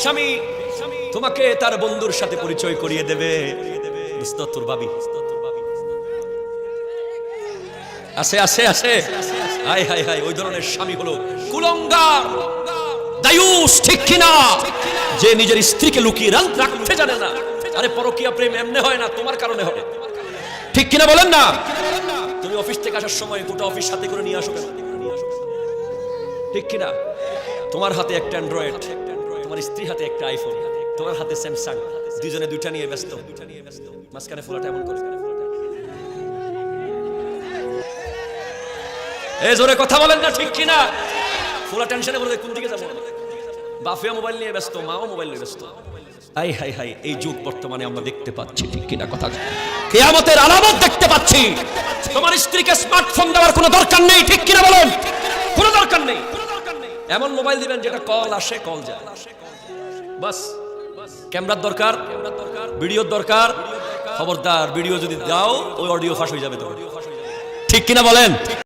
স্বামী তোমাকে তার বন্ধুর সাথে পরিচয় করিয়ে দেবে। দোস্ত তোর ভাবি আছে আছে আছে, হাই হাই হাই, ওই ধরনের স্বামী হলো কুলঙ্গার, দায়ুস, ঠিক কিনা? যে নিজের স্ত্রীকে লুকিয়ে রাখতে জানে না। আরে পরকীয়া প্রেম এমনি হয় না, তোমার কারণে হবে, ঠিক কিনা বলেন না? তুমি অফিস থেকে আসার সময় গোটা অফিস সাথে করে নিয়ে আসো কেন? ঠিক কিনা? তোমার হাতে একটা অ্যান্ড্রয়েড, তোমার স্ত্রী হাতে একটা আইফোন, তোমার হাতে স্যামসাং, দুজনে দুইটা নিয়ে ব্যস্ত, মাঝখানে ফোলাটা এমন করে। এই জোরে কথা বলেন না, ঠিক কিনা? ফোলা টেনশনে বলে কোন দিকে যাবো? বাফিয়া মোবাইল নিয়ে ব্যস্ত, মাও মোবাইল নিয়ে ব্যস্ত। হাই হাই হাই, এই যুগ বর্তমানে আমরা দেখতে পাচ্ছি, ঠিক কিনা কথা? কিয়ামতের আলামত দেখতে পাচ্ছি। তোমার স্ত্রীকে স্মার্টফোন দেওয়ার কোনো দরকার নেই, ঠিক কিনা বলেন? কোনো দরকার নেই। এমন মোবাইল দিবেন যেটা কল আসে, কল যায়, বাস। ক্যামেরার দরকার, ভিডিওর দরকার। খবরদার ভিডিও যদি দাও, ওই অডিও ফাঁস হয়ে যাবে, তো ঠিক কিনা বলেন?